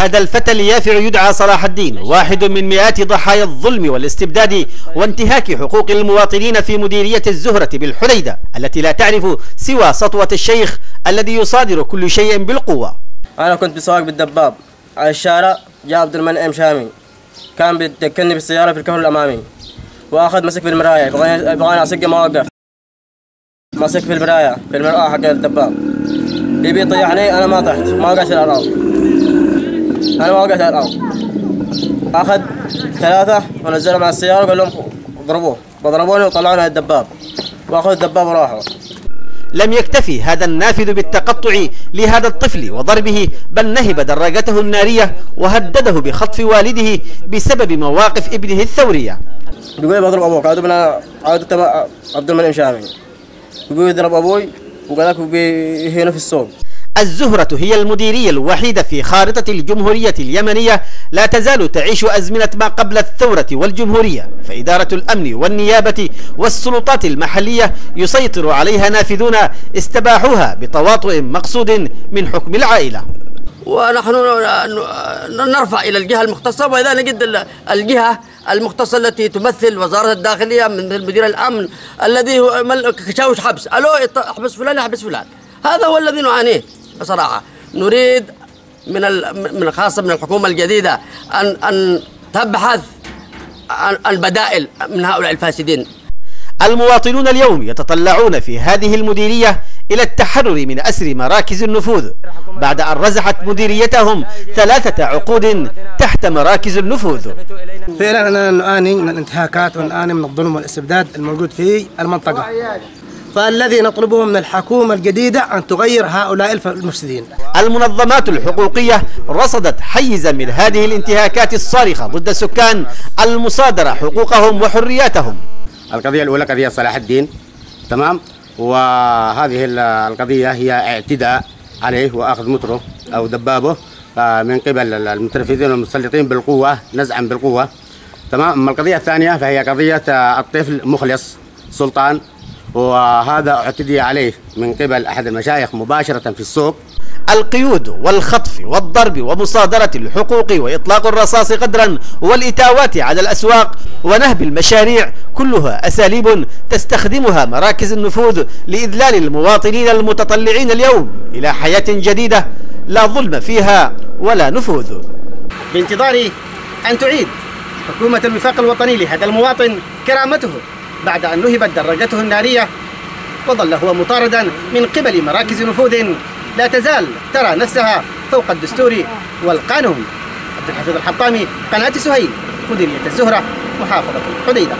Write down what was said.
هذا الفتى اليافع يدعى صلاح الدين، واحد من مئات ضحايا الظلم والاستبداد وانتهاك حقوق المواطنين في مديرية الزهرة بالحديدة، التي لا تعرف سوى سطوة الشيخ الذي يصادر كل شيء بالقوة. أنا كنت بسواق بالدباب على الشارع، جاء عبد المنعم شامي كان بيتكلني بالسيارة في الكهرباء الأمامي، وأخذ مسك في المراية يبغاني أسق، ما وقف، مسك في المرآة حق الدباب، يبي يطيحني. أنا ما طحت، ما وقعت على الأرض، أخذ 3 ونزلهم على السيارة وقال لهم ضربوه، فضربوني وطلعوني الدباب، وأخذوا الدباب وراحوا. لم يكتفي هذا النافذ بالتقطع لهذا الطفل وضربه، بل نهب دراجته النارية وهدده بخطف والده بسبب مواقف ابنه الثورية. بيقول بضرب أبوك، عادوا عبد المنعم شامي، بيقول يضرب أبوي وقال لك بيهينه في السوق. الزهرة هي المديرية الوحيدة في خارطة الجمهورية اليمنية لا تزال تعيش أزمنة ما قبل الثورة والجمهورية، فإدارة الأمن والنيابة والسلطات المحلية يسيطر عليها نافذون استباحوها بتواطؤ مقصود من حكم العائلة. ونحن نرفع إلى الجهة المختصة، وإذا نجد الجهة المختصة التي تمثل وزارة الداخلية من مدير الأمن الذي هو كشاوش حبس، ألو احبس فلان احبس فلان، هذا هو الذي نعانيه بصراحة. نريد من خاصة من الحكومة الجديدة أن تبحث عن البدائل من هؤلاء الفاسدين. المواطنون اليوم يتطلعون في هذه المديرية إلى التحرر من أسر مراكز النفوذ بعد أن رزحت مديريتهم 3 عقود تحت مراكز النفوذ. فعلا أننا نعاني من الانتهاكات ونعاني من الظلم والاستبداد الموجود في المنطقة، فالذي نطلبه من الحكومة الجديدة أن تغير هؤلاء المفسدين. المنظمات الحقوقية رصدت حيزا من هذه الانتهاكات الصارخة ضد السكان المصادرة حقوقهم وحرياتهم. القضية الأولى قضية صلاح الدين، تمام، وهذه القضية هي اعتداء عليه وأخذ متره أو دبابه من قبل المتنفذين والمسلطين بالقوة، نزعا بالقوة، تمام. أما القضية الثانية فهي قضية الطفل مخلص سلطان، وهذا اعتدي عليه من قبل أحد المشايخ مباشرة في السوق. القيود والخطف والضرب ومصادرة الحقوق وإطلاق الرصاص قدرا والإتاوات على الأسواق ونهب المشاريع كلها أساليب تستخدمها مراكز النفوذ لإذلال المواطنين المتطلعين اليوم إلى حياة جديدة لا ظلم فيها ولا نفوذ. بانتظار أن تعيد حكومة الوفاق الوطني لهذا المواطن كرامته بعد أن نهبت دراجته النارية وظل هو مطاردا من قبل مراكز نفوذ لا تزال ترى نفسها فوق الدستور والقانون. عبد الحفيظ الحطامي، قناة سهيل، مديرية الزهرة، محافظة الحديدة.